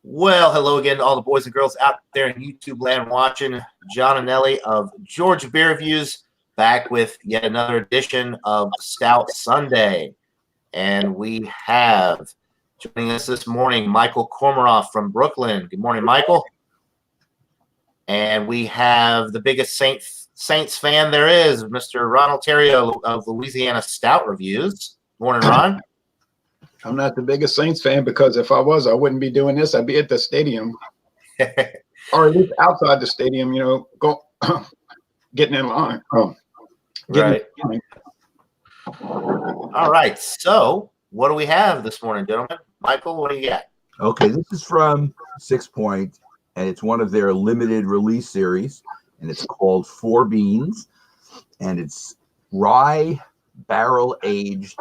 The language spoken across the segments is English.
Well, hello again to all the boys and girls out there in YouTube land watching. John and Nelly of Georgia Beer Reviews back with yet another edition of Stout Sunday. And we have joining us this morning Michael Kormaroff from Brooklyn. Good morning, Michael. And we have the biggest Saints fan there is, Mr. Ron Alterio of Louisiana Stout Reviews. Morning, Ron. I'm not the biggest Saints fan because if I was, I wouldn't be doing this. I'd be at the stadium, or at least outside the stadium. You know, getting in line. Right. All right. So, what do we have this morning, gentlemen? Michael, what do you got? Okay, this is from 6 Point, and it's one of their limited release series, and it's called Four Beans, and it's rye barrel aged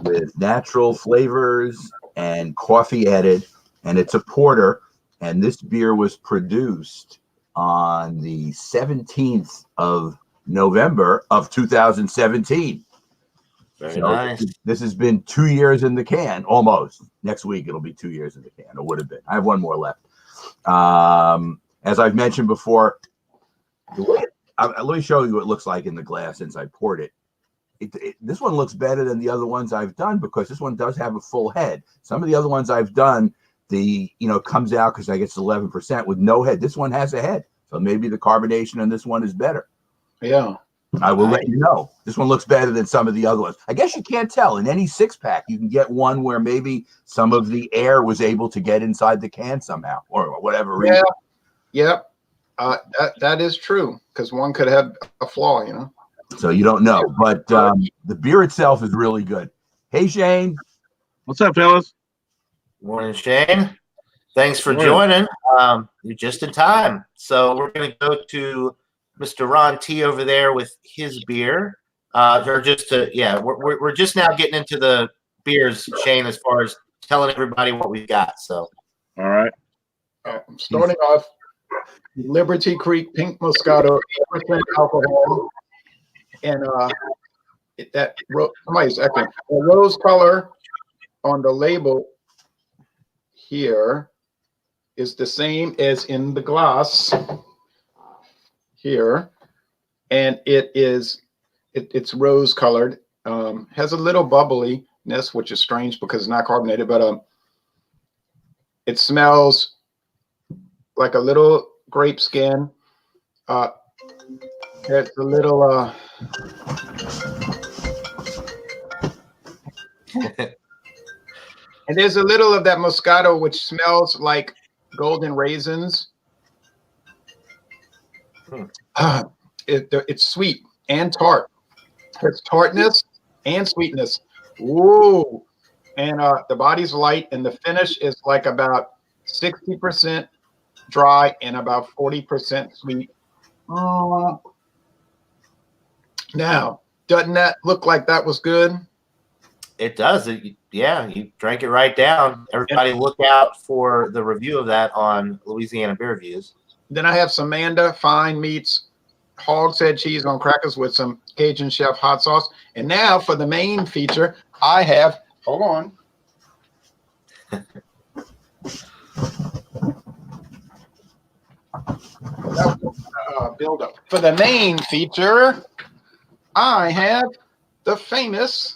with natural flavors and coffee added, and it's a porter, and this beer was produced on the 17th of November of 2017. Very nice. This has been 2 years in the can, almost. Next week it'll be 2 years in the can, or would have been. I have one more left. As I've mentioned before, let me show you what it looks like in the glass since I poured it. This one looks better than the other ones I've done because this one does have a full head. Some of the other ones I've done, comes out because I get 11% with no head. This one has a head, so maybe the carbonation on this one is better. Yeah, I will let you know. This one looks better than some of the other ones. I guess you can't tell. In any 6-pack, you can get one where maybe some of the air was able to get inside the can somehow, or whatever reason. Yeah, that is true because one could have a flaw, you know. So you don't know, but the beer itself is really good. Hey, Shane. What's up, fellas? Morning, Shane. Thanks for joining. You're just in time. So we're going to go to Mr. Ron T over there with his beer. We're just now getting into the beers, Shane, as far as telling everybody what we've got. So, all right. Starting off, Liberty Creek Pink Moscato, 8% alcohol. And somebody's echoing. The rose color on the label here is the same as in the glass here, and it's rose colored. Has a little bubbliness, which is strange because it's not carbonated, but it smells like a little grape skin. There's a little and there's a little of that Moscato which smells like golden raisins. It's sweet and tart. It's tartness and sweetness. Ooh. And the body's light, and the finish is like about 60% dry and about 40% sweet. Now, doesn't that look like that was good? it does. You drank it right down. Everybody look out for the review of that on Louisiana Beer Reviews. Then I have some Manda fine meats, hog's head cheese on crackers with some Cajun Chef hot sauce. And now for the main feature, I have, hold on. Build up. For the main feature, I have the famous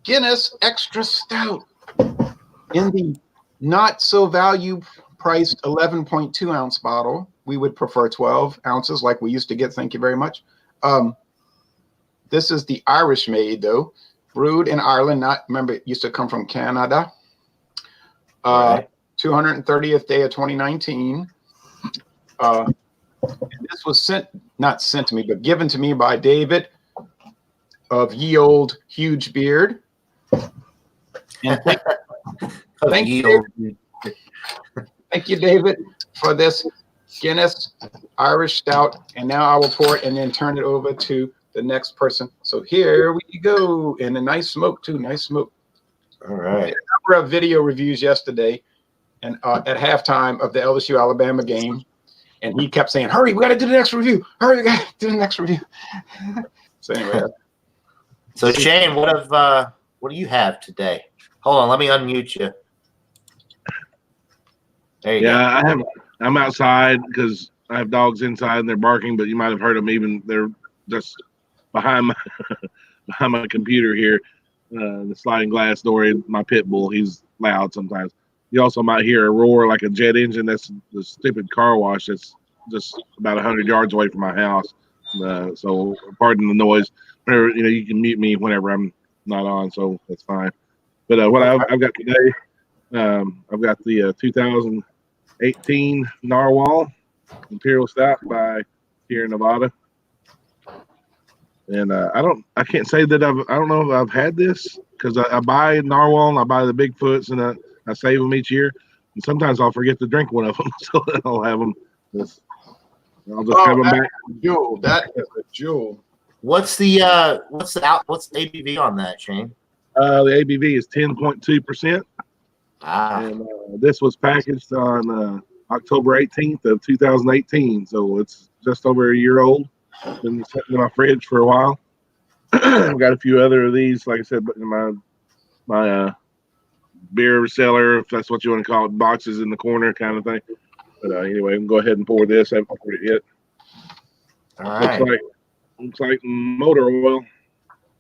Guinness Extra Stout in the not so value priced 11.2 ounce bottle. We would prefer 12 ounces like we used to get. Thank you very much. This is the Irish made though, brewed in Ireland. Remember, it used to come from Canada. Right. 230th day of 2019. This was not sent to me, but given to me by David of Ye Old Huge Beard. And thank you, David, for this Guinness Irish Stout. And now I will pour it and then turn it over to the next person. So here we go. And a nice smoke too, nice smoke. All right. I did a number of video reviews yesterday and at halftime of the LSU Alabama game. And he kept saying, hurry, we got to do the next review. Hurry, we got to do the next review. So anyway. So Shane, what do you have today? Hold on, let me unmute you. There you go. Yeah, I'm outside because I have dogs inside and they're barking, but you might have heard them even. They're just behind my behind my computer here. The sliding glass door. My pit bull. He's loud sometimes. You also might hear a roar like a jet engine. That's the stupid car wash that's just about 100 yards away from my house. So pardon the noise. Whenever, you can mute me whenever I'm not on, so that's fine. But what I've got today, I've got the 2018 Narwhal Imperial Stout by here in Nevada. And I can't say that I don't know if I've had this because I buy Narwhal and I buy the Bigfoots and I save them each year. And sometimes I'll forget to drink one of them, so I'll have them. I'll just have them back. Jewel, that is a jewel. What's the ABV on that, Shane? The ABV is 10.2%. And this was packaged on October 18th of 2018, so it's just over a year old. Been sitting in my fridge for a while. I've got a few other of these, like I said, but in my beer cellar, if that's what you want to call it, boxes in the corner kind of thing. But anyway, we can go ahead and pour this. I haven't poured it yet. All right. Looks like motor oil.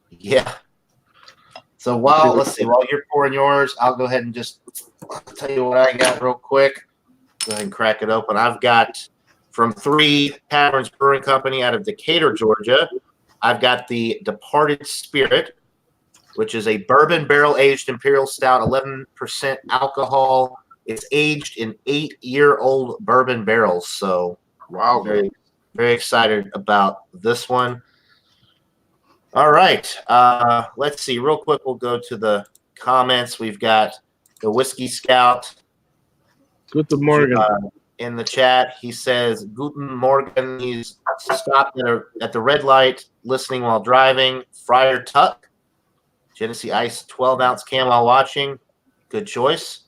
Yeah. So let's see. While you're pouring yours, I'll go ahead and just tell you what I got real quick. Go ahead and crack it open. I've got from 3 Taverns Brewing Company out of Decatur, Georgia. I've got the Departed Spirit, which is a bourbon barrel-aged imperial stout, 11% alcohol. It's aged in 8-year-old bourbon barrels. So, wow, very, very excited about this one. All right. Let's see. Real quick, we'll go to the comments. We've got the Whiskey Scout. Good morning. In the chat, he says, Guten Morgen. He's stopped at the red light, listening while driving. Friar Tuck, Genesee Ice 12-ounce can while watching. Good choice.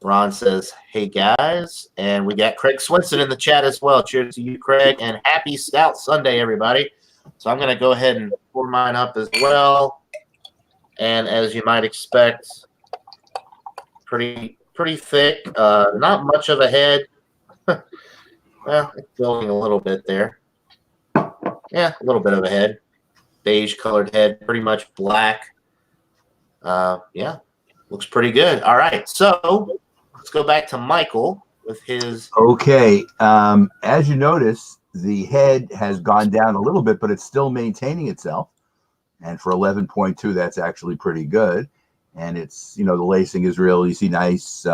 Ron says, hey, guys. And we got Craig Swenson in the chat as well. Cheers to you, Craig. And happy Stout Sunday, everybody. So I'm going to go ahead and pour mine up as well. And as you might expect, pretty thick. Not much of a head. Well, it's building a little bit there. Yeah, a little bit of a head. Beige colored head, pretty much black. Yeah, looks pretty good. All right, so let's go back to Michael with his. Okay, as you notice, the head has gone down a little bit, but it's still maintaining itself. And for 11.2, that's actually pretty good. And it's, the lacing is real easy, nice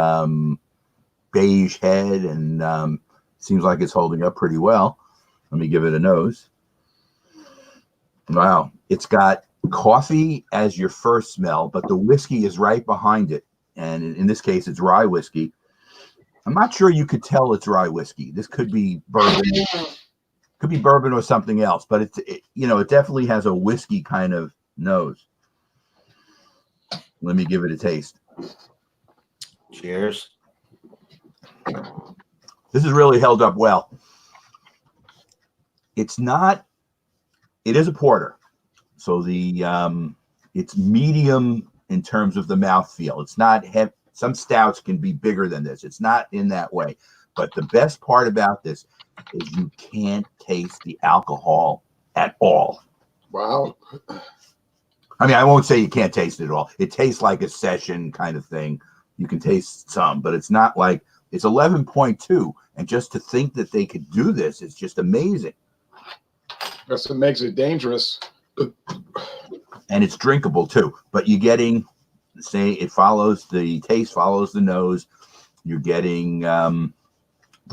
beige head, and seems like it's holding up pretty well. Let me give it a nose. Wow, it's got coffee as your first smell, but the whiskey is right behind it. And in this case, it's rye whiskey. I'm not sure you could tell it's rye whiskey. This could be bourbon. Could be bourbon or something else, but it definitely has a whiskey kind of nose. Let me give it a taste. Cheers. This is really held up well. It is a porter. So it's medium in terms of the mouthfeel. It's not heavy. Some stouts can be bigger than this. It's not in that way. But the best part about this is you can't taste the alcohol at all. Wow. I mean, I won't say you can't taste it at all. It tastes like a session kind of thing. You can taste some, but it's not like it's 11.2. And just to think that they could do this is just amazing. That's what makes it dangerous. And it's drinkable too. But you're getting, the taste follows the nose. You're getting the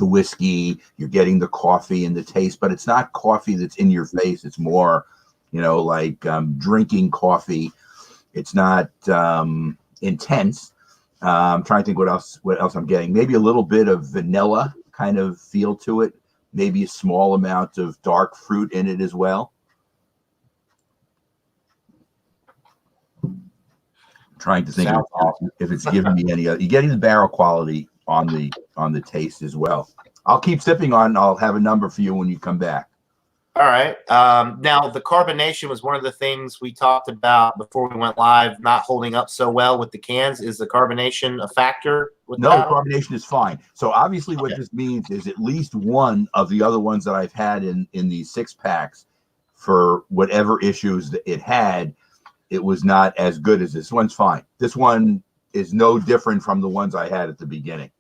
whiskey. You're getting the coffee and the taste. But it's not coffee that's in your face. It's more, like drinking coffee. It's not intense. I'm trying to think what else I'm getting. Maybe a little bit of vanilla kind of feel to it. Maybe a small amount of dark fruit in it as well. I'm trying to think if it's giving me any other. You're getting the barrel quality on the taste as well. I'll keep sipping on. I'll have a number for you when you come back. All right. Now, the carbonation was one of the things we talked about before we went live, not holding up so well with the cans. Is the carbonation a factor with No, that one? carbonation is fine. So obviously what this means is at least one of the other ones that I've had in these 6-packs, for whatever issues that it had, it was not as good as this one's fine. This one is no different from the ones I had at the beginning.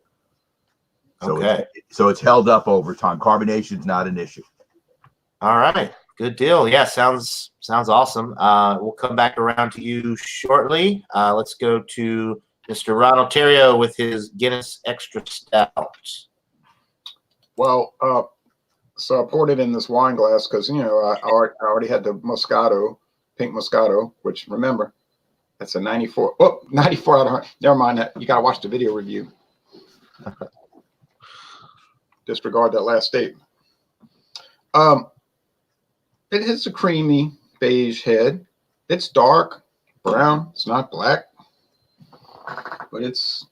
So Okay. it's held up over time. Carbonation's not an issue. All right. Good deal. Yeah, sounds awesome. We'll come back around to you shortly. Let's go to Mr. Ronald Terrio with his Guinness Extra Stout. Well, so I poured it in this wine glass because, you know, I already had the Moscato, pink Moscato, which, remember, that's a 94. Oh, 94 out of 100. Never mind that. You got to watch the video review. Disregard that last statement. It has a creamy beige head. It's dark brown. It's not black, but it's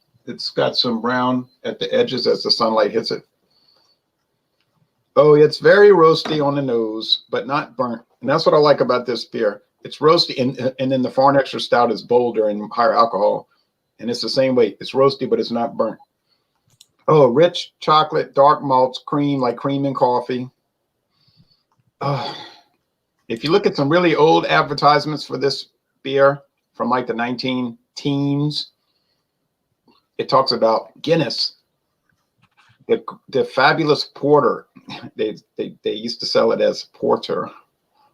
got some brown at the edges as the sunlight hits it. Oh, it's very roasty on the nose, but not burnt. And that's what I like about this beer. It's roasty, and then the Foreign Extra Stout is bolder and higher alcohol. And it's the same way. It's roasty, but it's not burnt. Oh, rich chocolate, dark malts, cream, like cream and coffee. If you look at some really old advertisements for this beer from like the 19 teens, it talks about Guinness, the fabulous porter. They used to sell it as porter.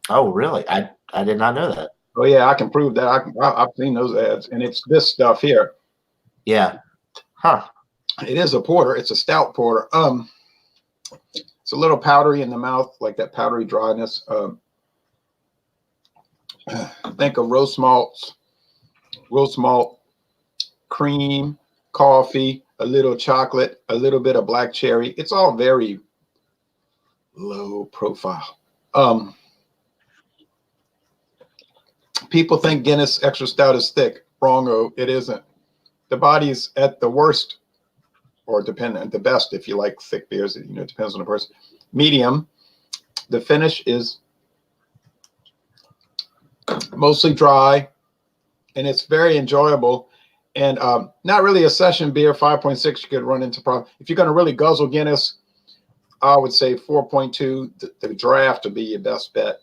Oh, really? I did not know that. Oh yeah, I can prove that. I've seen those ads, and it's this stuff here. Yeah. Huh. It is a porter. It's a stout porter. It's a little powdery in the mouth, like that powdery dryness. Think of roast malt, cream, coffee, a little chocolate, a little bit of black cherry. It's all very low profile. People think Guinness Extra Stout is thick. Wrong-o, it isn't. The body's at the worst, or dependent, the best if you like thick beers. You know, it depends on the person. Medium. The finish is mostly dry, and it's very enjoyable. And not really a session beer. 5.6, you could run into problem. If you're going to really guzzle Guinness, I would say 4.2. The draft would be your best bet.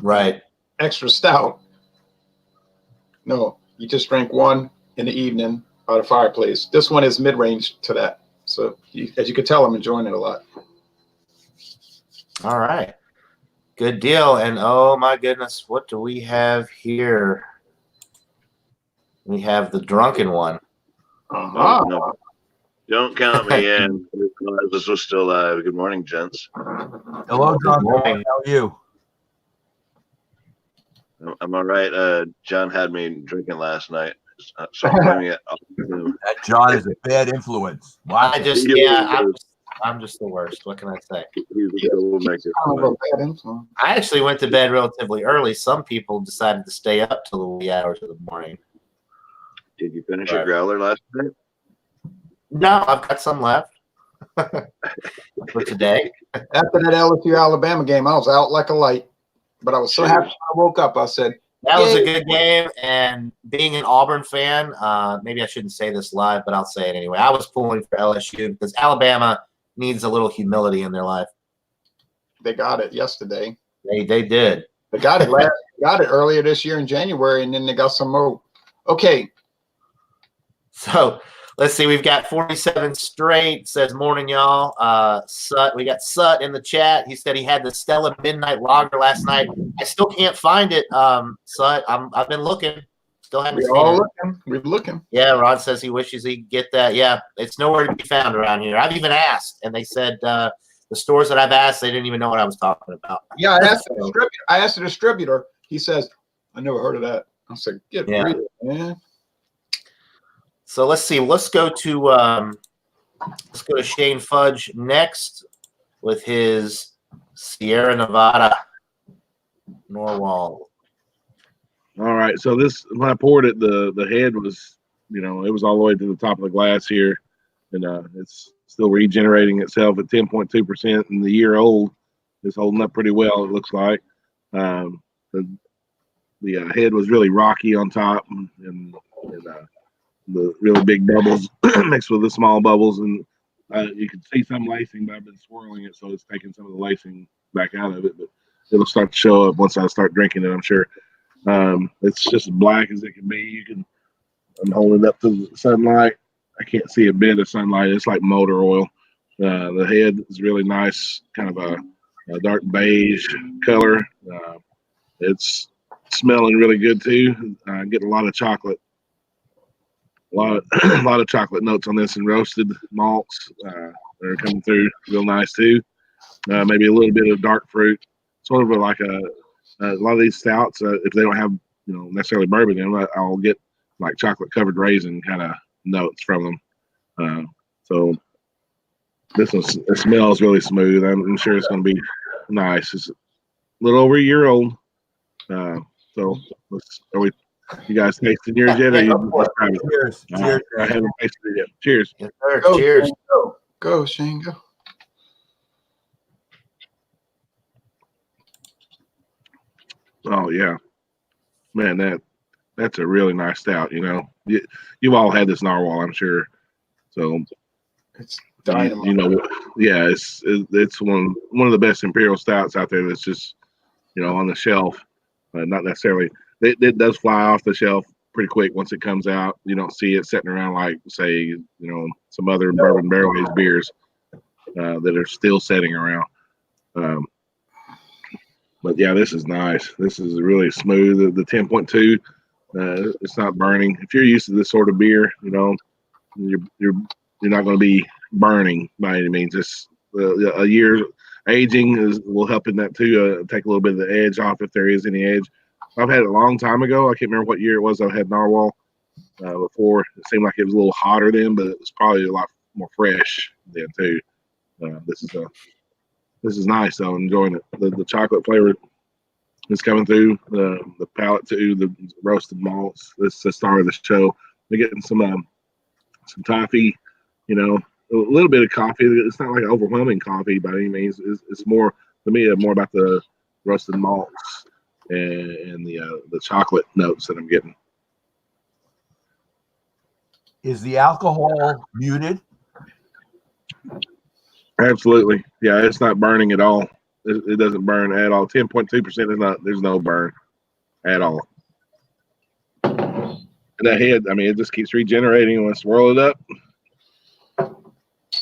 Right. Extra stout. No, you just drink one in the evening by the fireplace. This one is mid-range to that. So as you can tell, I'm enjoying it a lot. All right. Good deal. And oh my goodness, what do we have here? We have the drunken one. Uh-huh. Don't count me in. This was still live. Good morning, gents. Hello, John. morning. How are you? I'm all right. John had me drinking last night, so I'm blaming it. That John is a bad influence. Why? I'm just the worst. What can I say? I I actually went to bed relatively early. Some people decided to stay up till the wee hours of the morning. Did you finish your growler last night? No, I've got some left for today. After that LSU Alabama game, I was out like a light, but I was so happy when I woke up. I said, That was a good game, and being an Auburn fan, maybe I shouldn't say this live, but I'll say it anyway. I was pulling for LSU because Alabama needs a little humility in their life. they got it yesterday. They did. They got it earlier this year in January, and then they got some more. Okay. So let's see. We've got 47 straight. Says morning, y'all. We got Sut in the chat. He said he had the Stella Midnight Lager last night. I still can't find it. Sut, I've been looking. Still haven't We're seen all it. looking. We're looking. Yeah, Ron says he wishes he could get that. Yeah, it's nowhere to be found around here. I've even asked, and they said the stores that I've asked, they didn't even know what I was talking about. Yeah, I asked the distributor. He says, I never heard of that. I said, get rid of it, man. So let's see. Let's go to Shane Fudge next with his Sierra Nevada Narwahl. All right. So this, when I poured it, the head was, it was all the way to the top of the glass here, and it's still regenerating itself at 10.2%, and the year old is holding up pretty well. It looks like the head was really rocky on top, and the really big bubbles mixed with the small bubbles, and you can see some lacing, but I've been swirling it, so it's taking some of the lacing back out of it. But it'll start to show up once I start drinking it, I'm sure. It's just as black as it can be. I'm holding it up to the sunlight. I can't see a bit of sunlight. It's like motor oil. The head is really nice, kind of a dark beige color. It's smelling really good too. Getting a lot of chocolate. A lot of chocolate notes on this, and roasted malts that are coming through real nice too. Maybe a little bit of dark fruit, sort of like a lot of these stouts. If they don't have necessarily bourbon in them, I'll get like chocolate covered raisin kind of notes from them. So this one, it smells really smooth. I'm sure it's going to be nice. It's a little over a year old. So you guys tasting yours yet? Or Cheers. Cheers. I haven't tasted it yet. Cheers. Yes, sir. Go, Cheers. Shane, go. Go, Shane, go. Oh yeah, man, that's a really nice stout. You've all had this Narwhal, I'm sure. So It's dynamite. Yeah, it's one of the best imperial stouts out there. That's just on the shelf. Not necessarily. It does fly off the shelf pretty quick once it comes out. You don't see it sitting around like, say, some other bourbon barrel aged beers that are still sitting around. But yeah, this is nice. This is really smooth. The 10.2, it's not burning. If you're used to this sort of beer, you're not going to be burning by any means. Just a year aging will help in that too. Take a little bit of the edge off if there is any edge. I've had it a long time ago. I can't remember what year it was. I had Narwhal before. It seemed like it was a little hotter then, but it was probably a lot more fresh then too. This is nice though. I'm enjoying it. The chocolate flavor is coming through. The palate too. The roasted malts. This is the star of the show. We're getting some toffee. A little bit of coffee. It's not like overwhelming coffee by any means. It's more, to me, more about the roasted malts and the chocolate notes that I'm getting. Is the alcohol muted? Absolutely. Yeah, it's not burning at all. It doesn't burn at all. 10.2% is not. There's no burn at all. And that head, it just keeps regenerating when I swirl it up.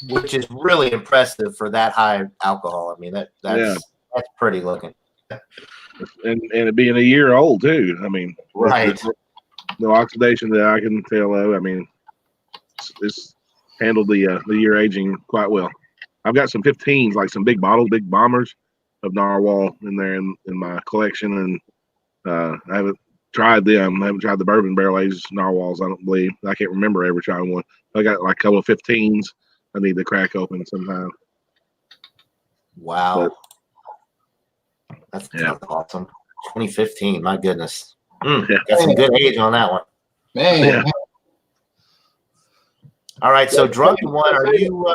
Which is really impressive for that high alcohol. That's pretty looking. And it being a year old too. Right. No oxidation that I can tell of. It's handled the year aging quite well. I've got some 15s, like some big bottles, big bombers of Narwhal in there in my collection, and I haven't tried them. I haven't tried the bourbon barrel aged Narwhals. I don't believe. I can't remember ever trying one. I got like a couple of 15s. I need to crack open sometime. Wow. That's awesome. 2015, my goodness. Got some good age on that one. Man. Yeah. All right, so Drunken One, are you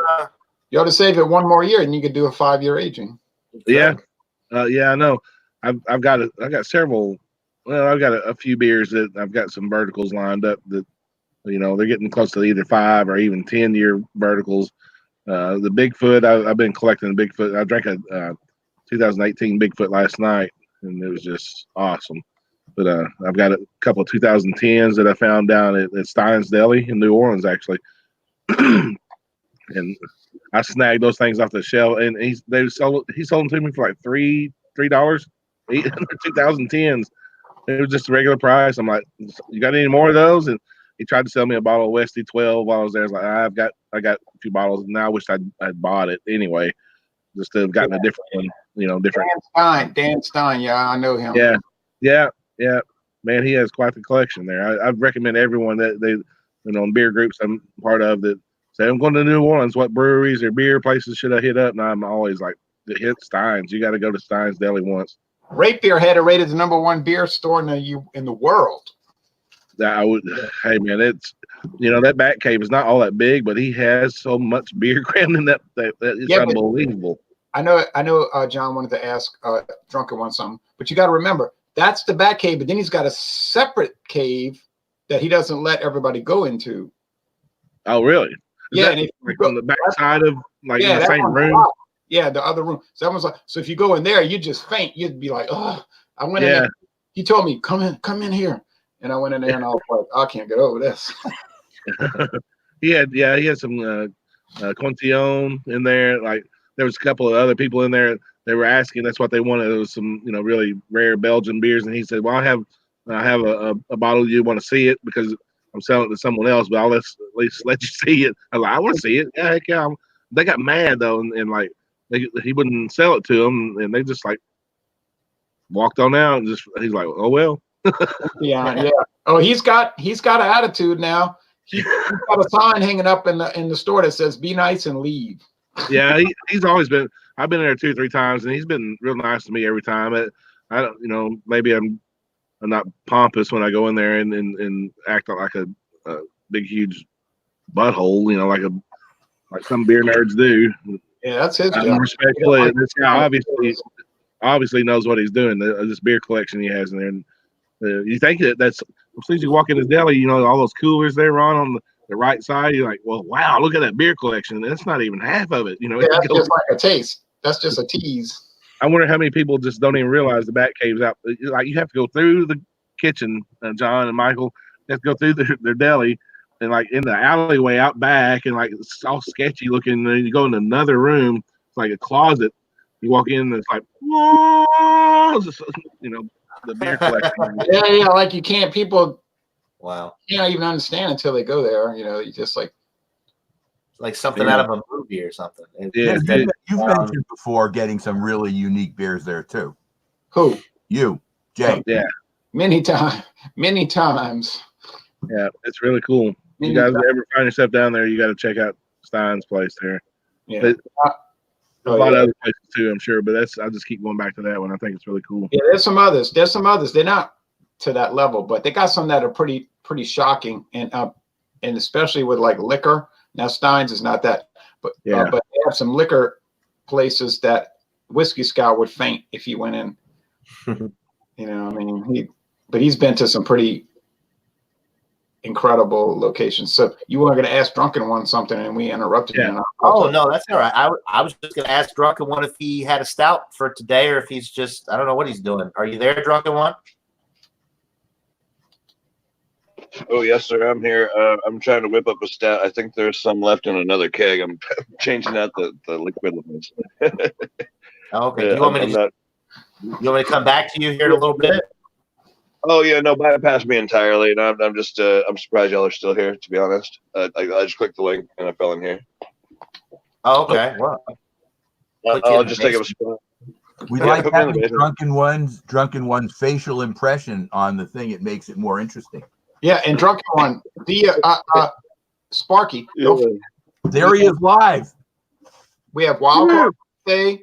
You ought to save it one more year and you could do a 5-year aging. Yeah. I know. I've got several. Well, I've got a few beers that I've got some verticals lined up that they're getting close to either 5 or even 10-year verticals. The Bigfoot, I've been collecting the Bigfoot. I drank a 2018 Bigfoot last night, and it was just awesome. But I've got a couple of 2010s that I found down at Stein's Deli in New Orleans, actually. And I snagged those things off the shelf, and he sold them to me for like $3, 2010s. It was just a regular price. I'm like, you got any more of those? And he tried to sell me a bottle of Westy 12 while I was there. I was like, I got a few bottles. Now I wish I'd bought it anyway, just to have gotten a different one, different. Dan Stein. Yeah, I know him. Yeah. Man, he has quite the collection there. I'd recommend everyone that beer groups I'm part of that say, I'm going to New Orleans. What breweries or beer places should I hit up? And I'm always like, hit Stein's. You got to go to Stein's Deli once. Rape Beer had it rated the #1 beer store in the world. Hey man, it's that back cave is not all that big, but he has so much beer crammed in that it's unbelievable. I know. John wanted to ask Drunken One something, but you got to remember that's the back cave. But then he's got a separate cave that he doesn't let everybody go into. Oh, really? Yeah, and if you Like go, on the back side of like in the that same one's room. locked. Yeah, the other room. So that one's like, so if you go in there, you just faint. You'd be like, oh, I went in there. He told me, come in here. And I went in there and I was like, I can't get over this. He had some Contione in there. Like there was a couple of other people in there. They were asking. That's what they wanted. It was some really rare Belgian beers. And he said, well, I have a bottle. You want to see it because I'm selling it to someone else, but I'll at least let you see it. I was like, I want to see it. Yeah, heck yeah. They got mad though, and like he wouldn't sell it to them, and they just like walked on out. And just he's like, oh well. Yeah. Oh, he's got an attitude now. He's got a sign hanging up in the store that says "Be nice and leave." Yeah, he's always been. I've been there 2 or 3 times, and he's been real nice to me every time. I don't, maybe I'm not pompous when I go in there and act like a big huge butthole, like some beer nerds do. Yeah, that's his I'm job. respectful. This guy obviously knows what he's doing. This beer collection he has in there. And you think that's as soon as you walk in his deli, all those coolers there on the right side. You're like, well, wow, look at that beer collection. And that's not even half of it. Yeah, that's just like a taste. That's just a tease. I wonder how many people just don't even realize the back cave's out. Like you have to go through the kitchen, John and Michael. You have to go through their deli and like in the alleyway out back, and like it's all sketchy looking. And then you go in another room, it's like a closet. You walk in and it's like, whoa, the beer collection. Yeah, like you can't. People, wow, can't even understand until they go there. You just like something out of a movie or something. You've mentioned before getting some really unique beers there too. Who? You, Jay. Yeah. Many times. Yeah, it's really cool. You guys ever find yourself down there, you got to check out Stein's place there. Yeah. But a lot of other places too, I'm sure. But I just keep going back to that one. I think it's really cool. Yeah, there's some others. They're not to that level, but they got some that are pretty shocking, and especially with like liquor. Now Stein's is not that, but they have some liquor places that Whiskey Scout would faint if he went in. He's been to some pretty incredible locations. So you were going to ask Drunken One something, and we interrupted you. Oh no, that's all right. I was just going to ask Drunken One if he had a stout for today, or if he's just, I don't know what he's doing. Are you there, Drunken One? Oh yes, sir. I'm here. I'm trying to whip up a stout. I think there's some left in another keg. I'm changing out the liquid limits. Okay. You want me to come back to you here in a little bit? Oh yeah, no, bypass me entirely. And I'm just I'm surprised y'all are still here. To be honest, I just clicked the link and I fell in here. Oh, okay. Well, I'll just take up a spot. We like having Drunken One's facial impression on the thing. It makes it more interesting. Yeah, and Drunken One, Sparky. There he is live. We have Wild Card Day,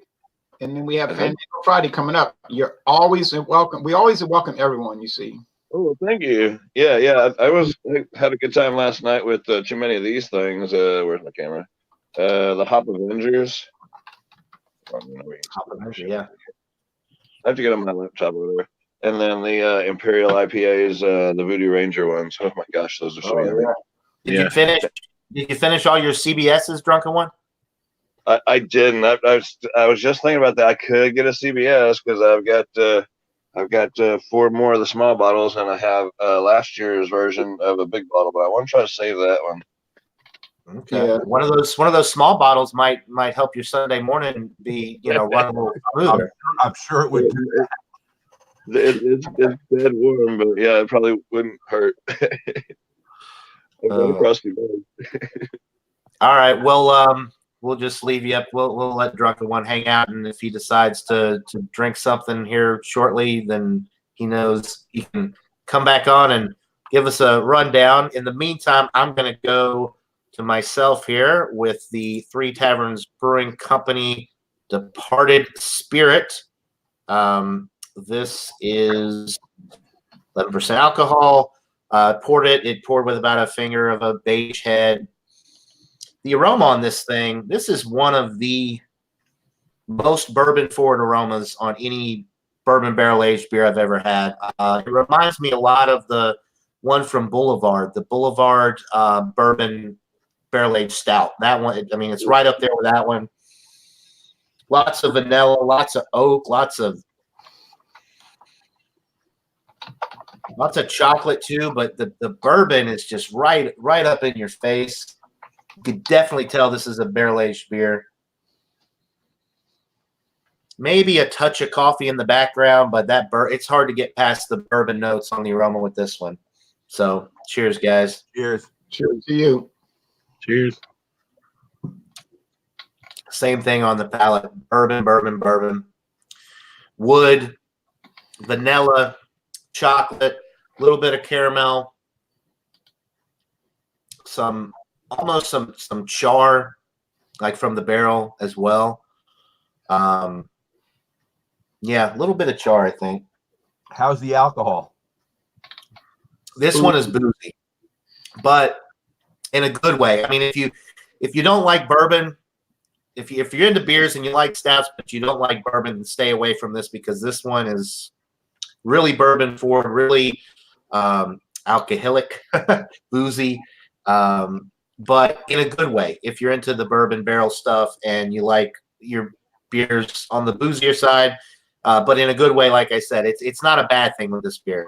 and then we have Fandango Friday coming up. You're always welcome. We always welcome everyone you see. Oh, thank you. Yeah. I had a good time last night with too many of these things. Where's my camera? The Hop Avengers. Yeah. I have to get on my laptop over there. And then the Imperial IPAs, the Voodoo Ranger ones. Oh my gosh, those are so yummy. Did you finish all your CBS's, Drunken One? I didn't. I was just thinking about that. I could get a CBS because I've got 4 more of the small bottles, and I have last year's version of a big bottle. But I want to try to save that one. Okay. Yeah. One of those small bottles might help your Sunday morning be run a little smoother. I'm sure it would do that. It's dead warm, but yeah, it probably wouldn't hurt. Across the board. All right. Well, we'll just leave you up. We'll let Drunken One hang out, and if he decides to drink something here shortly, then he knows he can come back on and give us a rundown. In the meantime, I'm going to go to myself here with the 3 Taverns Brewing Company Departed Spirit. This is 11% alcohol. It poured with about a finger of a beige head. The aroma on this is one of the most bourbon forward aromas on any bourbon barrel aged beer I've ever had. It reminds me a lot of the one from Boulevard, the Boulevard Bourbon Barrel Aged Stout. That one, I mean, it's right up there with that one. Lots of vanilla, lots of oak, lots of chocolate too. But the bourbon is just right up in your face. You could definitely tell this is a barrel aged beer. Maybe a touch of coffee in the background, but it's hard to get past the bourbon notes on the aroma with this one. So, cheers, guys. Cheers. Cheers to you. Cheers. Same thing on the palate. Bourbon. Wood, vanilla, chocolate, a little bit of caramel, almost some char, like from the barrel as well. Yeah, a little bit of char, I think. How's the alcohol? This one is boozy, but in a good way. I mean, if you don't like bourbon, if you're into beers and you like stouts, but you don't like bourbon, then stay away from this, because this one is really bourbon forward, really alcoholic, boozy, but in a good way. If you're into the bourbon barrel stuff and you like your beers on the boozier side, but in a good way, like I said, it's not a bad thing with this beer.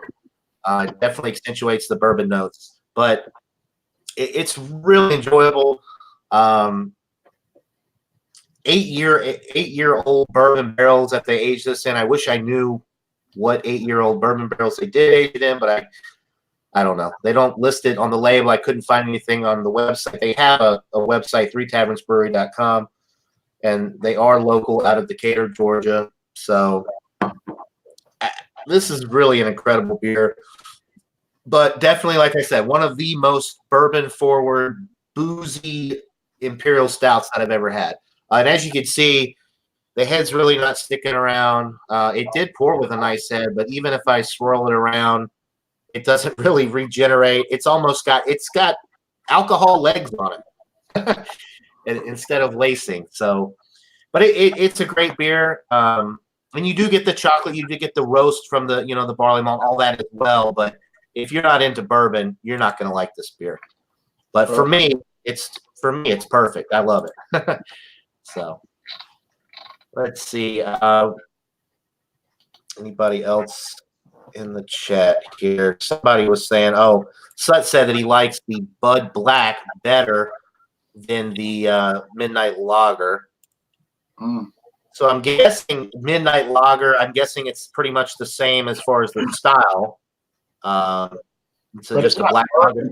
It definitely accentuates the bourbon notes, but it's really enjoyable. 8-year-old bourbon barrels that they aged this in. I wish I knew what 8-year-old bourbon barrels they did age it in, but I don't know. They don't list it on the label. I couldn't find anything on the website. They have a website, 3tavernsbrewery.com, and they are local out of Decatur, Georgia. So this is really an incredible beer. But definitely, like I said, one of the most bourbon-forward, boozy imperial stouts that I've ever had. And as you can see, the head's really not sticking around. It did pour with a nice head, but even if I swirl it around, it doesn't really regenerate. It's got alcohol legs on it instead of lacing. So, but it's a great beer. And you do get the chocolate, you do get the roast from the the barley malt, all that as well. But if you're not into bourbon, you're not going to like this beer. But for me, it's perfect. I love it. So let's see. Anybody else in the chat here? Somebody was saying, Sut said that he likes the Bud Black better than the Midnight Lager. So I'm guessing Midnight Lager, I'm guessing it's pretty much the same as far as the style. So but just a black lager.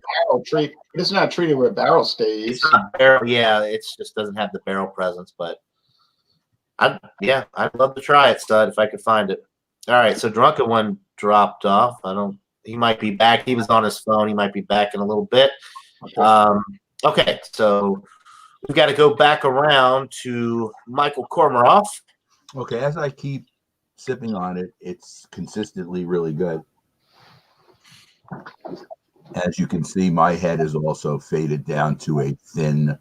It's not treated with barrel stage. It's not barrel, yeah, it just doesn't have the barrel presence, but I'd love to try it, Stud, if I could find it. All right, so Drunken One dropped off. He might be back. He was on his phone. He might be back in a little bit. Okay, so we've got to go back around to Michael Kormaroff. Okay, as I keep sipping on it, it's consistently really good. As you can see, my head is also faded down to a thin,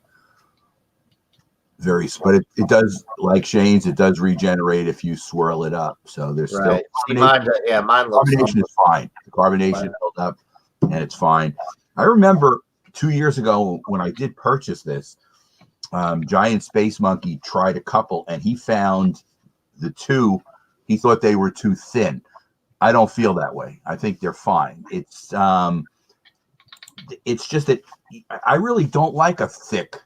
but it does, like Shane's, it does regenerate if you swirl it up. So there's still mine looks carbonation is fine. The carbonation held up, and it's fine. I remember 2 years ago when I did purchase this, Giant Space Monkey tried a couple, and he found the two. He thought they were too thin. I don't feel that way. I think they're fine. It's just that I really don't like a thick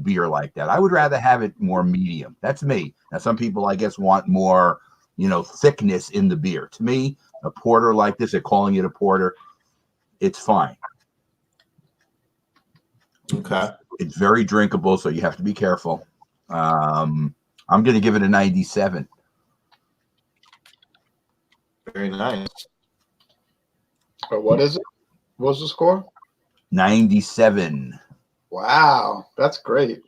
beer like that. I would rather have it more medium. That's me. Now, some people, I guess, want more, thickness in the beer. To me, a porter like this, they're calling it a porter, it's fine. Okay. It's very drinkable, so you have to be careful. I'm going to give it a 97. Very nice. But what is it? What's the score? 97. Wow, that's great.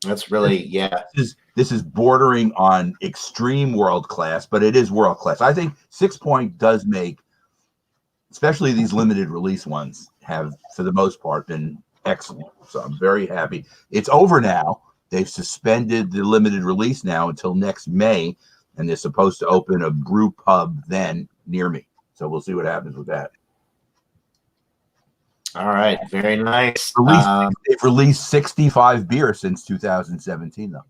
That's really, yeah. This is bordering on extreme world class, but it is world class. I think 6 Point does make, especially these limited release ones, have for the most part been excellent. So I'm very happy. It's over now. They've suspended the limited release now until next May, and they're supposed to open a brew pub then near me. So we'll see what happens with that. All right, very nice. They've released 65 beers since 2017, though,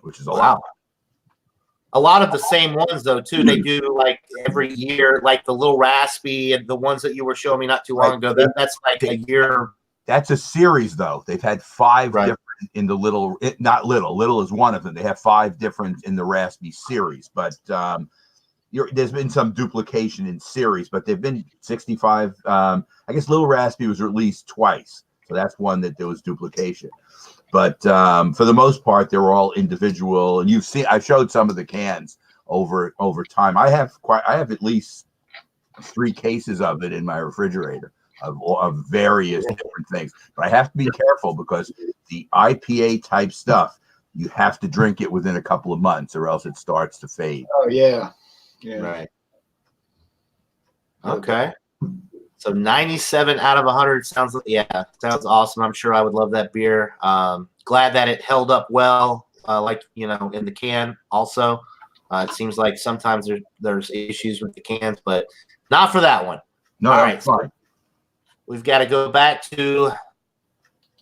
which is a lot. A lot of the same ones, though, too. They do like every year, like the Little Raspy and the ones that you were showing me not too long ago. That's like a year. That's a series, though. They've had 5 Right. different in the little. Not little. Little is one of them. They have 5 different in the Raspy series, but there's been some duplication in series. But they've been 65. I guess Little Raspy was released twice, so that's one that there was duplication. But for the most part, they're all individual. And you've seen, I showed some of the cans over time. I have at least 3 cases of it in my refrigerator of various different things. But I have to be careful because the IPA type stuff, you have to drink it within a couple of months or else it starts to fade. Oh yeah. Right. Okay. So 97 out of 100 sounds awesome. I'm sure I would love that beer. Glad that it held up well, in the can. Also, it seems like sometimes there's issues with the cans, but not for that one. No, all right. Fine. We've got to go back to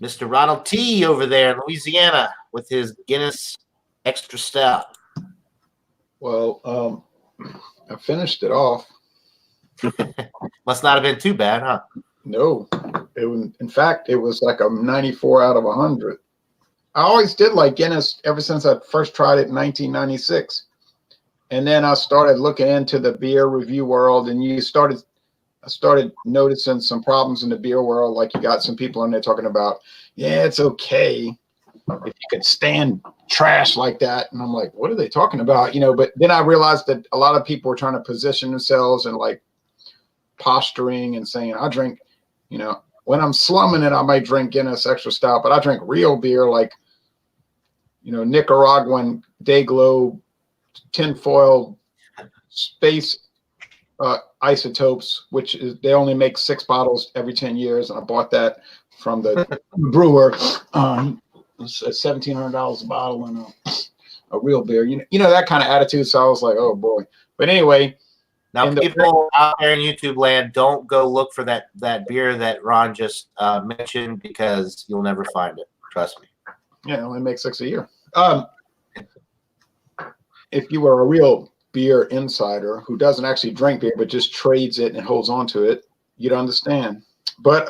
Mr. Ronald T. over there in Louisiana with his Guinness Extra Stout. Well, I finished it off. Must not have been too bad, huh? No, in fact, it was like a 94 out of 100. I always did like Guinness ever since I first tried it in 1996. And then I started looking into the beer review world, and I started noticing some problems in the beer world. Like you got some people in there talking about, yeah, it's okay if you could stand trash like that. And I'm like, what are they talking about? But then I realized that a lot of people were trying to position themselves and like posturing and saying, I drink, when I'm slumming it, I might drink Guinness Extra Stout, but I drink real beer like, Nicaraguan Dayglow tinfoil space isotopes, which is they only make 6 bottles every 10 years. And I bought that from the brewer. It's $1,700 a bottle and a real beer, that kind of attitude. So I was like, oh boy. But anyway, now people out there in YouTube land, don't go look for that beer that Ron just mentioned because you'll never find it. Trust me. Yeah, it only makes 6 a year. If you were a real beer insider who doesn't actually drink beer but just trades it and holds on to it, you'd understand. But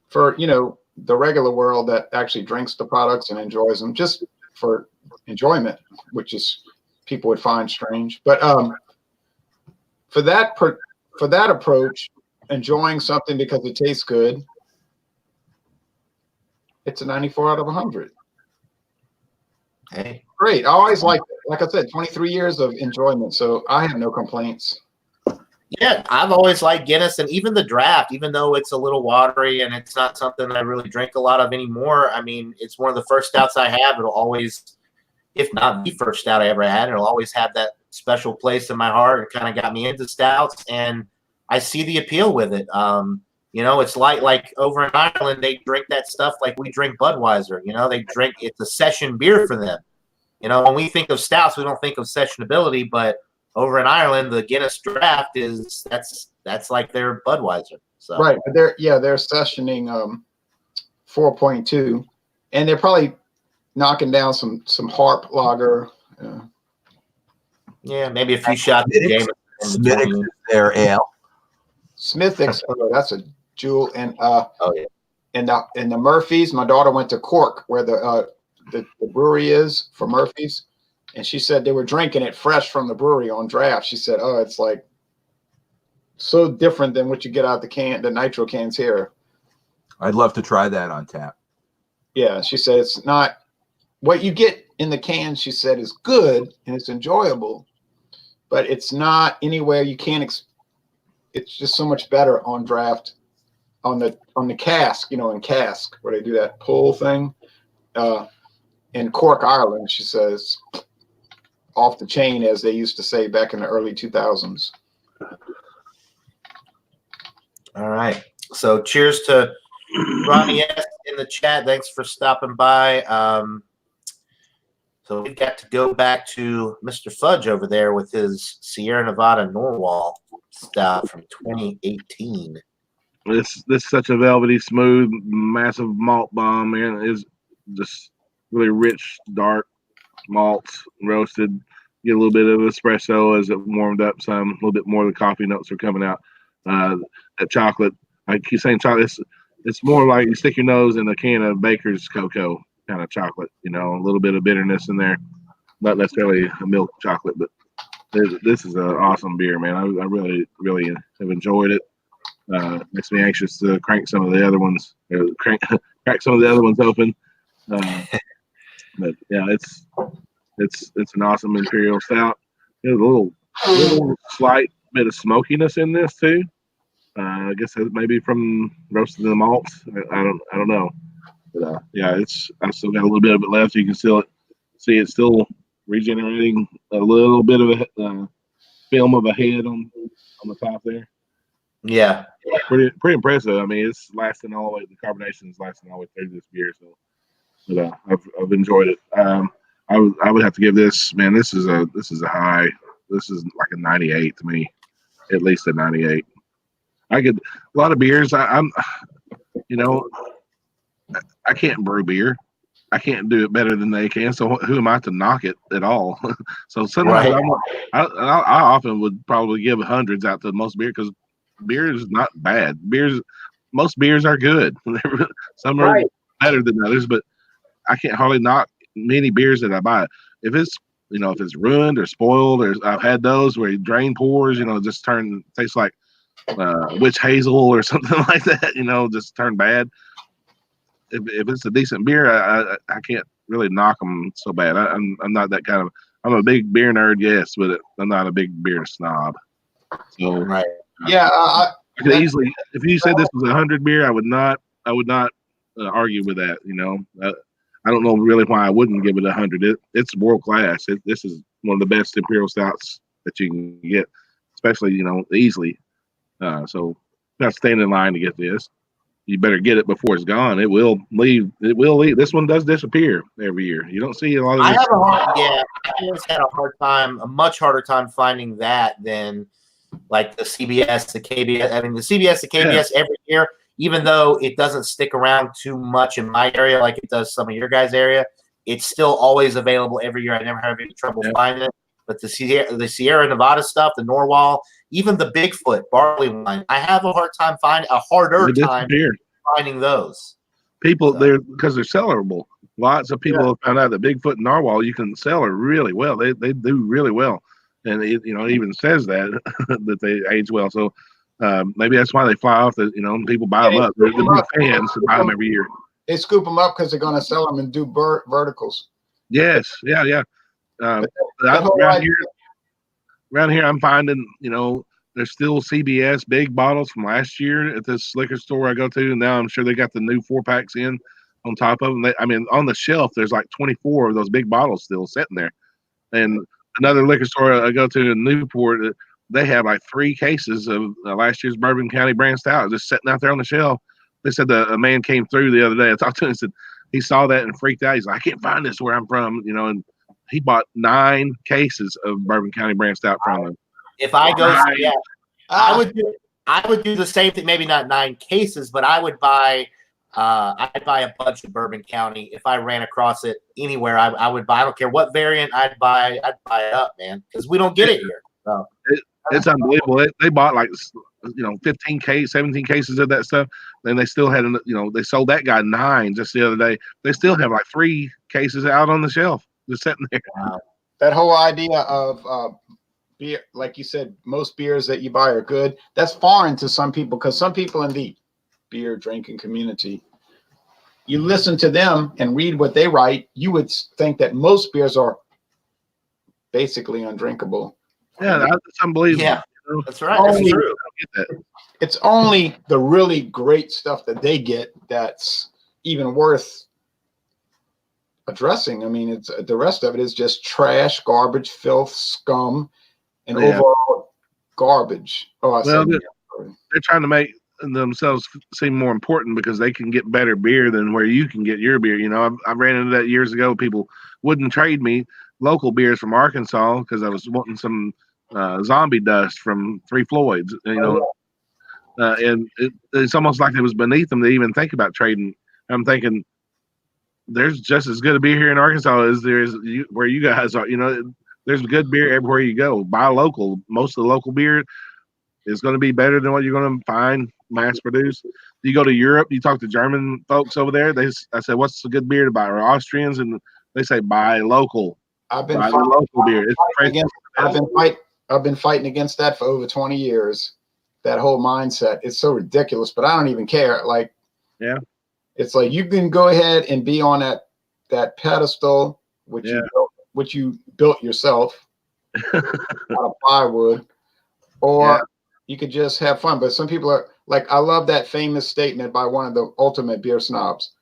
for the regular world that actually drinks the products and enjoys them just for enjoyment, which is people would find strange. But for that approach, enjoying something because it tastes good, it's a 94 out of 100. Hey, great. I always like I said, 23 years of enjoyment, so I have no complaints. Yeah, I've always liked Guinness, and even the draft, even though it's a little watery and it's not something I really drink a lot of anymore. I mean, it's one of the first stouts I have. It'll always, if not the first stout I ever had, it'll always have that special place in my heart. It kind of got me into stouts, and I see the appeal with it. It's like over in Ireland, they drink that stuff like we drink Budweiser. They drink, it's a session beer for them. When we think of stouts, we don't think of sessionability, but over in Ireland, the Guinness draft that's like their Budweiser. So right, they're sessioning 4.2, and they're probably knocking down some Harp lager. Yeah, maybe a few shots of Jameson. Smithwick's is their ale. Smithwick's, that's a jewel, and oh yeah, and the Murphys. My daughter went to Cork, where the brewery is for Murphys, and she said they were drinking it fresh from the brewery on draft. She said, "Oh, it's like so different than what you get out the nitro cans here." I'd love to try that on tap. Yeah, she said it's not what you get in the cans. She said is good and it's enjoyable, but it's not anywhere you can't. It's just so much better on draft, on the cask, in cask where they do that pull thing. In Cork, Ireland, she says, off the chain, as they used to say back in the early 2000s. All right. So cheers to Ronnie S. in the chat. Thanks for stopping by. So we've got to go back to Mr. Fudge over there with his Sierra Nevada Narwahl Stout from 2018. This is such a velvety, smooth, massive malt bomb, man. It's just really rich, dark malts, roasted. Get a little bit of espresso as it warmed up some. A little bit more of the coffee notes are coming out. That chocolate, I keep saying chocolate. It's more like you stick your nose in a can of Baker's cocoa kind of chocolate. You know, a little bit of bitterness in there. Not necessarily a milk chocolate, but this is an awesome beer, man. I really, really have enjoyed it. Makes me anxious to crank some of the other ones, crack some of the other ones open. But yeah, it's an awesome imperial stout. There's a little slight bit of smokiness in this too. I guess maybe from roasting the malts. I don't know. But yeah, I still got a little bit of it left. You can still see it's still regenerating a little bit of a film of a head on the top there. Yeah, pretty impressive. I mean, it's lasting all the way. The carbonation is lasting all the way through this beer. So, but I've enjoyed it. I would have to give this, man. This is a high. This is like a 98 to me, at least a 98. I get a lot of beers. I'm I can't brew beer. I can't do it better than they can. So who am I to knock it at all? So sometimes I often would probably give hundreds out to most beer because beer is not bad. Most beers are good. Some are better than others, but I can't hardly knock many beers that I buy. If it's ruined or spoiled, or I've had those where you drain pours, just tastes like witch hazel or something like that, just turn bad. If it's a decent beer, I can't really knock them so bad. I'm not that kind of. I'm a big beer nerd, yes, but I'm not a big beer snob. So yeah, I could easily. If you said this was 100 beer, I would not argue with that. I don't know really why I wouldn't give it 100. It's world class. This is one of the best imperial stouts that you can get, especially easily. So not staying in line to get this. You better get it before it's gone. It will leave. This one does disappear every year. You don't see a lot of. I always had a much harder time finding that than like the CBS, the KBS. I mean, the CBS, the KBS every year, even though it doesn't stick around too much in my area like it does some of your guys' area, it's still always available every year. I never have any trouble finding it. But the Sierra Nevada stuff, the Narwahl, even the Bigfoot barley wine, I have a harder time finding those. People there because they're sellable. Lots of people have found out that Bigfoot and Narwhal you can sell it really well. They do really well, and it even says that that they age well. So maybe that's why they fly off. That people buy them up. They're big fans who buy them every year. They scoop them up because they're going to sell them and do verticals. Yes, yeah. Around here, I'm finding there's still CBS big bottles from last year at this liquor store I go to, and now I'm sure they got the new 4-packs in on top of them. On the shelf there's like 24 of those big bottles still sitting there. And another liquor store I go to in Newport, they have like 3 cases of last year's Bourbon County brand stout just sitting out there on the shelf. They said a man came through the other day. I talked to him and said he saw that and freaked out. He's like, I can't find this where I'm from, and he bought 9 cases of Bourbon County brand stout from them. If I go, I would do the same thing. Maybe not 9 cases, but I would buy. I'd buy a bunch of Bourbon County if I ran across it anywhere. I would buy. I don't care what variant I'd buy. I'd buy it up, man, because we don't get it here. So. It's unbelievable. They bought like 15 cases, 17 cases of that stuff. Then they still had they sold that guy 9 just the other day. They still have like 3 cases out on the shelf just sitting there. Wow. That whole idea of beer, like you said, most beers that you buy are good. That's foreign to some people because some people in the beer drinking community, you listen to them and read what they write, you would think that most beers are basically undrinkable. Yeah, that's unbelievable. Yeah, that's right. That's true. I get that. It's only the really great stuff that they get that's even worth addressing. I mean, it's the rest of it is just trash, garbage, filth, scum, and overall garbage. They're trying to make themselves seem more important because they can get better beer than where you can get your beer. You know, I ran into that years ago. People wouldn't trade me local beers from Arkansas because I was wanting some zombie dust from Three Floyds. You know, and it's almost like it was beneath them to even think about trading. I'm thinking there's just as good a beer here in Arkansas as there is where you guys are. You know, there's good beer everywhere you go. Buy local. Most of the local beer is going to be better than what you're going to find mass produced. You go to Europe, you talk to German folks over there. I said, "What's a good beer to buy?" Or Austrians, and they say, "Buy local." I've been buy fighting, local beer. I've been fighting against that for over 20 years. That whole mindset. It's so ridiculous, but I don't even care. Like, yeah, it's like you can go ahead and be on that pedestal, which you built yourself out of plywood, or you could just have fun. But some people are like, I love that famous statement by one of the ultimate beer snobs,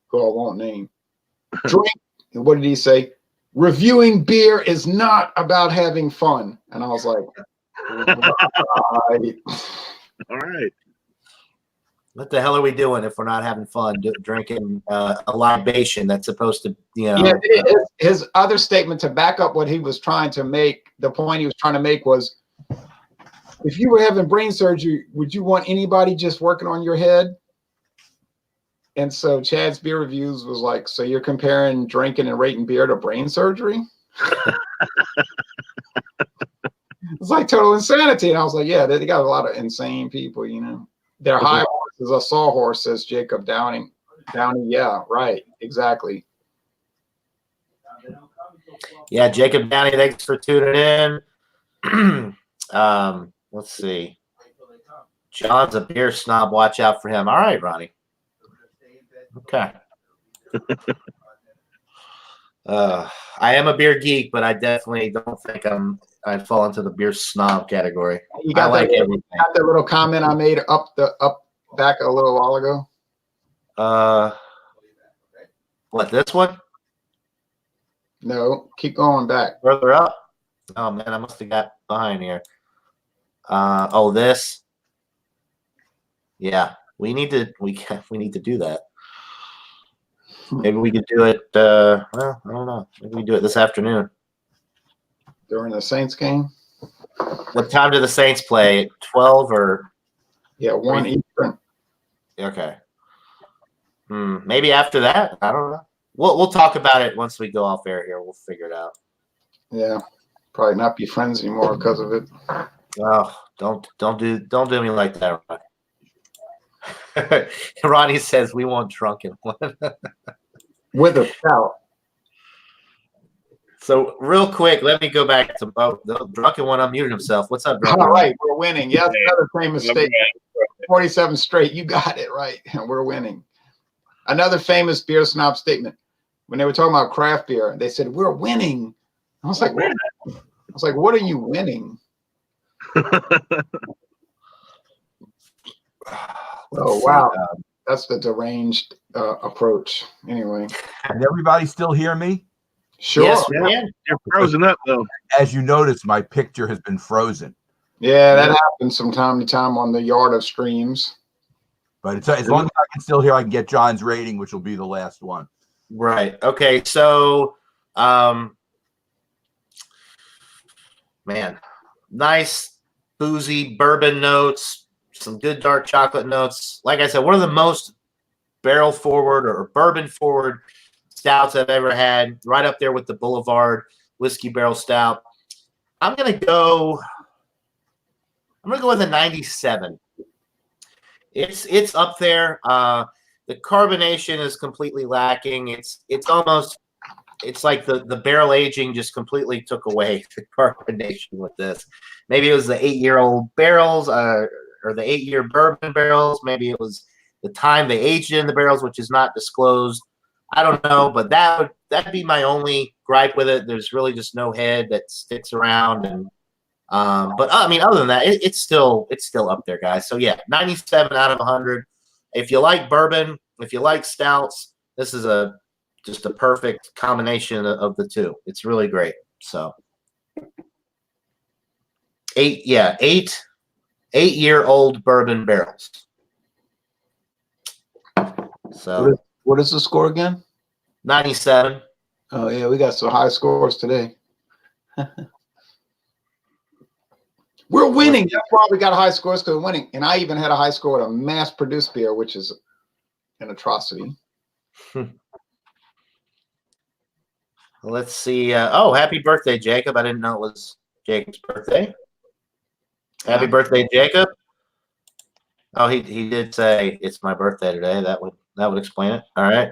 who I won't name. Drink, and what did he say? Reviewing beer is not about having fun. And I was like, right. All right. What the hell are we doing if we're not having fun drinking a libation that's supposed to, His other statement to back up what he was trying to make, the point he was trying to make was, if you were having brain surgery, would you want anybody just working on your head? And so Chad's Beer Reviews was like, so you're comparing drinking and rating beer to brain surgery? It's like total insanity. And I was like, yeah, they got a lot of insane people, you know. Their high horse is a sawhorse, says Jacob Downey, yeah, right, exactly. Yeah, Jacob Downey, thanks for tuning in. Let's see. John's a beer snob. Watch out for him. All right, Ronnie. Okay. I am a beer geek, but I definitely don't think I fall into the beer snob category. You got everything. Got the little comment I made back a little while ago? What, this one? No, keep going back. Further up? Oh man, I must have got behind here. This. Yeah, we need to do that. Maybe we could do it. Well, I don't know. Maybe we do it this afternoon during the Saints game. What time do the Saints play? 12 or? Yeah, 1 Eastern. Okay. Maybe after that. I don't know. We'll talk about it once we go off air here. We'll figure it out. Yeah, probably not be friends anymore because of it. Oh, don't do me like that, Ronnie. Ronnie says we want drunken one. With a stout. So real quick, let me go back to the drunken one unmuted himself. What's up, drunken? All right, we're winning. Yeah, that's another famous statement. 47 straight. You got it right. We're winning. Another famous beer snob statement. When they were talking about craft beer, they said, "We're winning." I was like, "What are you winning?" Oh wow, that's the deranged approach. Anyway, can everybody still hear me? Sure. Yes, yeah. You're frozen up though. As you notice, my picture has been frozen. Yeah, that happens from time to time on the yard of streams. But it's, as long as I can still hear, I can get John's rating, which will be the last one. Right. Okay. So, man, nice boozy bourbon notes, some good dark chocolate notes. Like I said, one of the most barrel forward or bourbon forward stouts I've ever had, right up there with the Boulevard Whiskey Barrel Stout. I'm gonna go with a 97. It's up there. The carbonation is completely lacking. It's like the barrel aging just completely took away the carbonation with this. Maybe it was the 8-year-old barrels or the 8-year bourbon barrels. Maybe it was the time they aged in the barrels, which is not disclosed. I don't know, but that'd be my only gripe with it. There's really just no head that sticks around, and but I mean, other than that, it's still up there, guys. So yeah, 97 out of 100. If you like bourbon, if you like stouts, this is just a perfect combination of the two. It's really great. So 8 8-year-old bourbon barrels. So what is the score again? 97. Oh yeah, we got some high scores today. We're winning. That's why we got high scores, because we're winning. And I even had a high score with a mass-produced beer, which is an atrocity. Let's see. Oh, happy birthday, Jacob. I didn't know it was Jacob's birthday. Happy birthday, Jacob. Oh, he did say it's my birthday today. That would explain it. All right.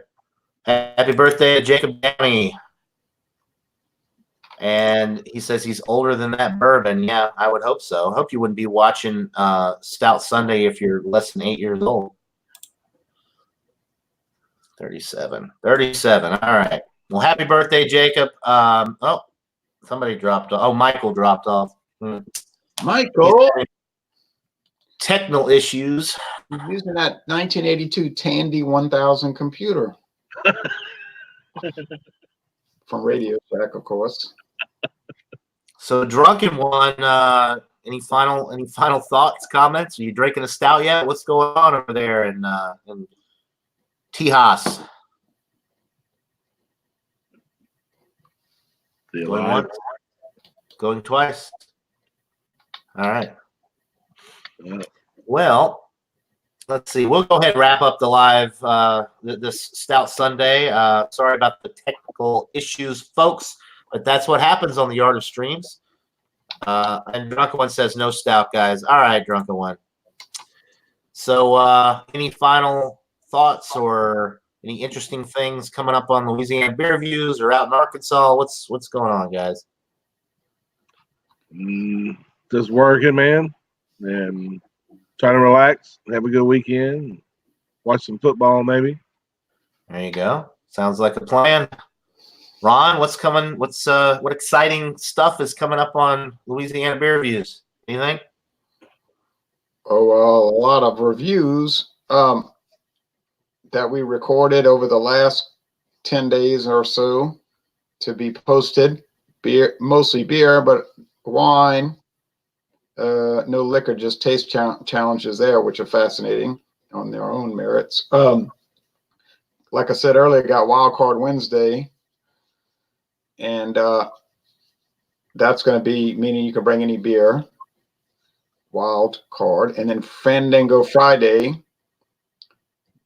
Happy birthday to Jacob Downey. And he says he's older than that bourbon. Yeah, I would hope so. I hope you wouldn't be watching Stout Sunday if you're less than 8 years old. 37. All right. Well, happy birthday, Jacob. Oh, somebody dropped off. Oh, Michael dropped off. Michael. Technical issues. He's using that 1982 Tandy 1000 computer. From Radio Shack, of course. So, Drunken One, any final thoughts, comments? Are you drinking a stout yet? What's going on over there in Tejas? Going once, going twice. All right. Well, let's see. We'll go ahead and wrap up the live this Stout Sunday. Sorry about the technical issues, folks, but that's what happens on the Yard of Streams. And Drunken One says no stout, guys. All right, Drunken One. So, any final thoughts or any interesting things coming up on Louisiana Beer Views or out in Arkansas? What's going on, guys? Just working, man, and trying to relax, have a good weekend, watch some football, maybe. There you go. Sounds like a plan. Ron, what's coming? What exciting stuff is coming up on Louisiana Beer Views? Anything? Oh, well, a lot of reviews that we recorded over the last 10 days or so to be posted. Beer, mostly beer, but wine. No liquor, just taste challenges there, which are fascinating on their own merits. Like I said earlier, got Wild Card Wednesday. And that's going to be meaning you can bring any beer, Wild Card. And then Fandango Friday,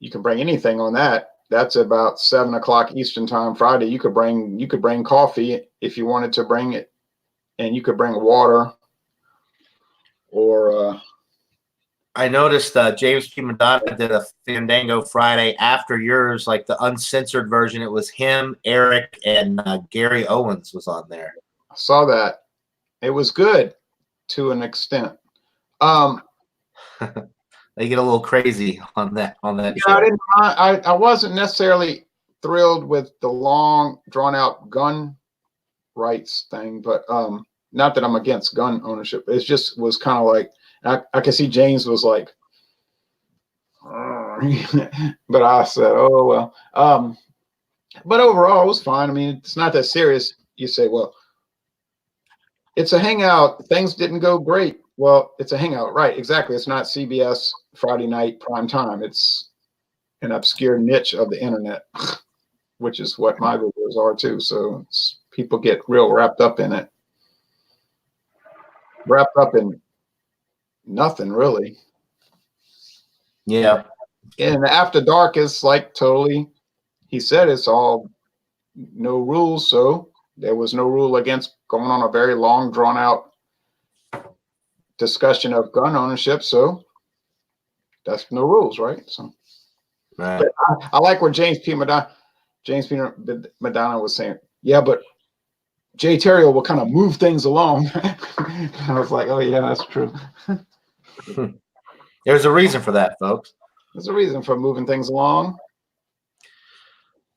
you can bring anything on that. That's about 7 o'clock Eastern time Friday. You could bring coffee if you wanted to bring it, and you could bring water. Or I noticed James P. Madonna did a Fandango Friday after yours, like the uncensored version. It was him, Eric, and Gary Owens was on there. I saw that. It was good to an extent. They get a little crazy on that. Yeah, show. I wasn't necessarily thrilled with the long, drawn out gun rights thing, but not that I'm against gun ownership. It just was kind of like I could see James was like, but I said, oh well. But overall, it was fine. I mean, it's not that serious. You say, well, it's a hangout. Things didn't go great. Well, it's a hangout, right? Exactly. It's not CBS Friday night prime time. It's an obscure niche of the internet, which is what my videos are too. So people get real wrapped up in it. Wrapped up in nothing really. Yeah. And After Dark is like totally, he said it's all no rules. So there was no rule against going on a very long, drawn out discussion of gun ownership. So that's no rules, right? So right. I like what James P. Madonna was saying. Yeah, but Jay Terrio will kind of move things along. I was like, oh yeah, that's true. There's a reason for that, folks. There's a reason for moving things along.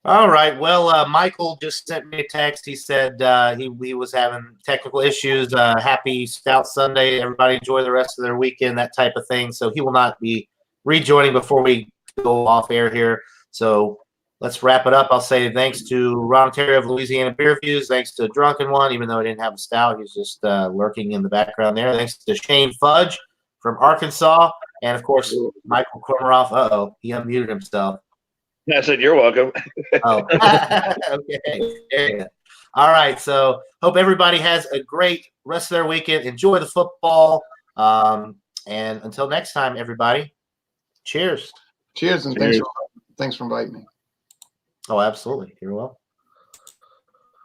All right. Well, Michael just sent me a text. He said he was having technical issues. Happy Stout Sunday. Everybody enjoy the rest of their weekend, that type of thing. So he will not be rejoining before we go off air here. So let's wrap it up. I'll say thanks to Ron Terry of Louisiana Beer Views. Thanks to Drunken One, even though he didn't have a stout. He's just lurking in the background there. Thanks to Shane Fudge from Arkansas. And, of course, Michael Kormeroff. Uh-oh, he unmuted himself. I said, you're welcome. Oh, okay. Yeah. All right. So hope everybody has a great rest of their weekend. Enjoy the football. And until next time, everybody, cheers. Cheers, and Cheers. thanks for inviting me. Oh, absolutely. You're welcome.